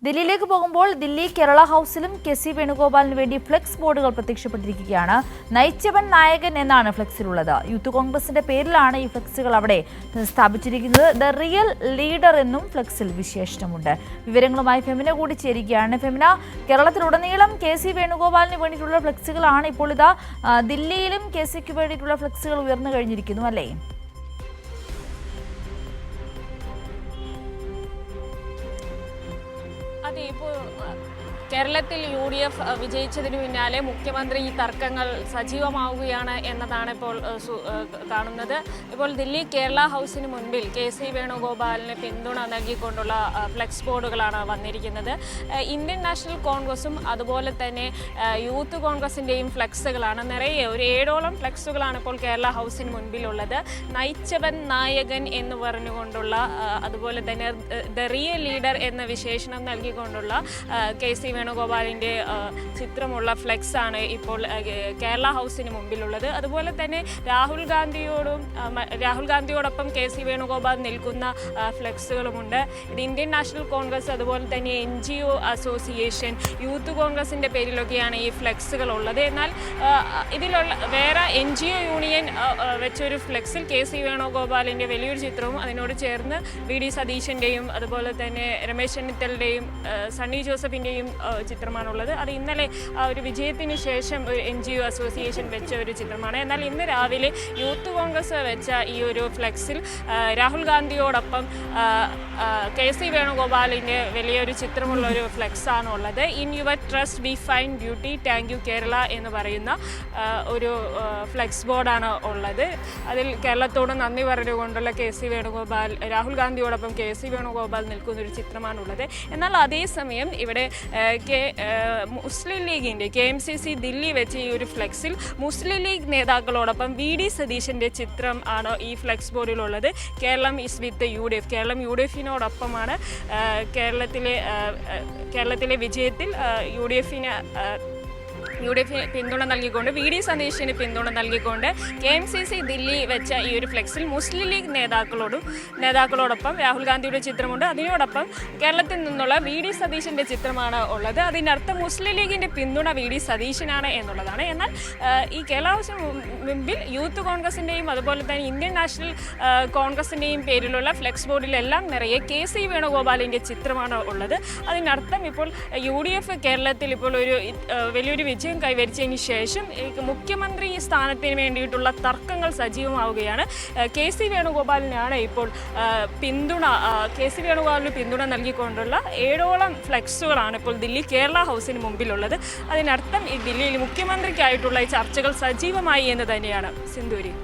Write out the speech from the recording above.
ദില്ലിയിലേക്ക് പോകുമ്പോൾ ദില്ലി കേരള ഹൗസിലും കെ.സി. വേണുഗോപാലിന് വേണ്ടി ഫ്ലെക്സ് ബോർഡുകൾ പ്രത്യക്ഷപ്പെട്ടിരിക്കുകയാണ്. നയിച്ചവൻ നായകൻ എന്നാണ് ഫ്ലെക്സിലുള്ളത്. യൂത്ത് കോൺഗ്രസിന്റെ പേരിലാണ് ഈ ഫ്ലെക്സുകൾ അവിടെ സ്ഥാപിച്ചിരിക്കുന്നത്. ദ റിയൽ ലീഡർ എന്നും ഫ്ലെക്സിൽ വിശേഷണമുണ്ട്. വിവരങ്ങളുമായി ഫെമിന കൂടി ചേരുകയാണ്. ഫെമിന, കേരളത്തിലുടനീളം കെ.സി. വേണുഗോപാലിന് വേണ്ടിയിട്ടുള്ള ഫ്ലെക്സുകളാണ്. ഇപ്പോൾ ഇതാ ദില്ലിയിലും കെ.സിക്ക് വേണ്ടിയിട്ടുള്ള ഫ്ലെക്സുകൾ ഉയർന്നു കഴിഞ്ഞിരിക്കുന്നു, അല്ലേ? അതെ, ഇപ്പോൾ കേരളത്തിൽ UDF വിജയിച്ചതിനു പിന്നാലെ മുഖ്യമന്ത്രി ഈ തർക്കങ്ങൾ സജീവമാവുകയാണ് എന്നതാണ് ഇപ്പോൾ കാണുന്നത്. ഇപ്പോൾ ദില്ലി കേരള ഹൗസിന് മുൻപിൽ കെ.സി. വേണുഗോപാലിന് പിന്തുണ നൽകിക്കൊണ്ടുള്ള ഫ്ലെക്സ് ബോർഡുകളാണ് വന്നിരിക്കുന്നത്. ഇന്ത്യൻ നാഷണൽ കോൺഗ്രസും അതുപോലെ തന്നെ യൂത്ത് കോൺഗ്രസിൻ്റെയും ഫ്ലെക്സുകളാണ്. നിറയെ ഒരു 7ഓളം ഫ്ലെക്സുകളാണ് ഇപ്പോൾ കേരള ഹൗസിന് മുൻപിലുള്ളത്. നയിച്ചവൻ നായകൻ എന്ന് പറഞ്ഞുകൊണ്ടുള്ള, അതുപോലെ തന്നെ ദ റിയൽ ലീഡർ എന്ന വിശേഷണം നൽകിക്കൊണ്ടുള്ള കെ.സി. വേണുഗോപാലിൻ്റെ ചിത്രമുള്ള ഫ്ലെക്സ് ആണ് ഇപ്പോൾ കേരള ഹൗസിന് മുമ്പിലുള്ളത്. അതുപോലെ തന്നെ രാഹുൽ ഗാന്ധിയോടൊപ്പം കെ.സി. വേണുഗോപാൽ നിൽക്കുന്ന ഫ്ലെക്സുകളുമുണ്ട്. ഇത് ഇന്ത്യൻ നാഷണൽ കോൺഗ്രസ്, അതുപോലെ തന്നെ NGO അസോസിയേഷൻ, യൂത്ത് കോൺഗ്രസിൻ്റെ പേരിലൊക്കെയാണ് ഈ ഫ്ലെക്സുകൾ ഉള്ളത്. എന്നാൽ ഇതിലുള്ള വേറെ NGO യൂണിയൻ വെച്ചൊരു ഫ്ലെക്സിൽ കെ.സി. വേണുഗോപാലിൻ്റെ വലിയൊരു ചിത്രവും അതിനോട് ചേർന്ന് VD സതീശൻ്റെയും അതുപോലെ തന്നെ രമേശ് ചെന്നിത്തലയുടെയും സണ്ണി ജോസഫിൻ്റെയും ചിത്രമാണുള്ളത്. അത് ഇന്നലെ ഒരു വിജയത്തിന് ശേഷം ഒരു NGO അസോസിയേഷൻ വെച്ച ഒരു ചിത്രമാണ്. എന്നാൽ ഇന്ന് രാവിലെ യൂത്ത് കോൺഗ്രസ് വെച്ച ഈ ഒരു ഫ്ലെക്സിൽ രാഹുൽ ഗാന്ധിയോടൊപ്പം കെ.സി. വേണുഗോപാലിൻ്റെ വലിയൊരു ചിത്രമുള്ള ഒരു ഫ്ലെക്സാണ് ഉള്ളത്. In your trust we find beauty, thank you Kerala എന്ന് പറയുന്ന ഒരു ഫ്ലെക്സ് ബോർഡാണ് ഉള്ളത്. അതിൽ കേരളത്തോട് നന്ദി പറഞ്ഞുകൊണ്ടുള്ള രാഹുൽ ഗാന്ധിയോടൊപ്പം കെ.സി. വേണുഗോപാൽ നിൽക്കുന്നൊരു ചിത്രമാണുള്ളത്. എന്നാൽ അതേസമയം ഇവിടെ മുസ്ലിം ലീഗിൻ്റെ KMCC ദില്ലി വെച്ച് ഈ ഒരു ഫ്ലെക്സിൽ മുസ്ലിം ലീഗ് നേതാക്കളോടൊപ്പം VD സതീശൻ്റെ ചിത്രം ആണ് ഈ ഫ്ലെക്സ് ബോർഡിലുള്ളത്. Keralam is with UDF, Keralam UDFിനോടൊപ്പമാണ്. കേരളത്തിലെ വിജയത്തിൽ UDF പിന്തുണ നൽകിക്കൊണ്ട്, VD സതീശന് പിന്തുണ നൽകിക്കൊണ്ട് KMCC ദില്ലി വെച്ച ഈ ഒരു ഫ്ലെക്സിൽ മുസ്ലിം ലീഗ് നേതാക്കളോടൊപ്പം രാഹുൽ ഗാന്ധിയുടെ ചിത്രമുണ്ട്. അതിനോടൊപ്പം കേരളത്തിൽ നിന്നുള്ള VD സതീശൻ്റെ ചിത്രമാണ് ഉള്ളത്. അതിനർത്ഥം മുസ്ലിം ലീഗിൻ്റെ പിന്തുണ VD സതീശനാണ് എന്നുള്ളതാണ്. എന്നാൽ ഈ കേരള ഹൗസിന് മുമ്പിൽ യൂത്ത് കോൺഗ്രസിൻ്റെയും അതുപോലെ തന്നെ ഇന്ത്യൻ നാഷണൽ കോൺഗ്രസിൻ്റെയും പേരിലുള്ള ഫ്ലെക്സ് ബോർഡിലെല്ലാം നിറയെ കെ.സി. വേണുഗോപാലിൻ്റെ ചിത്രമാണ് ഉള്ളത്. അതിനർത്ഥം ഇപ്പോൾ UDF കേരളത്തിൽ ഇപ്പോൾ ഒരു വലിയൊരു വിജയം കൈവരിച്ചതിന് ശേഷം മുഖ്യമന്ത്രി സ്ഥാനത്തിന് വേണ്ടിയിട്ടുള്ള തർക്കങ്ങൾ സജീവമാവുകയാണ്. കെ.സി. വേണുഗോപാലിനാണ് ഇപ്പോൾ കെ.സി. വേണുഗോപാലിന് പിന്തുണ നൽകിക്കൊണ്ടുള്ള 7ഓളം ഫ്ലെക്സുകളാണ് ഇപ്പോൾ ദില്ലി കേരള ഹൗസിന് മുമ്പിലുള്ളത്. അതിനർത്ഥം ഈ ദില്ലിയിൽ മുഖ്യമന്ത്രിക്കായിട്ടുള്ള ഈ ചർച്ചകൾ സജീവമായി എന്ന് തന്നെയാണ്. സിന്ധൂരി.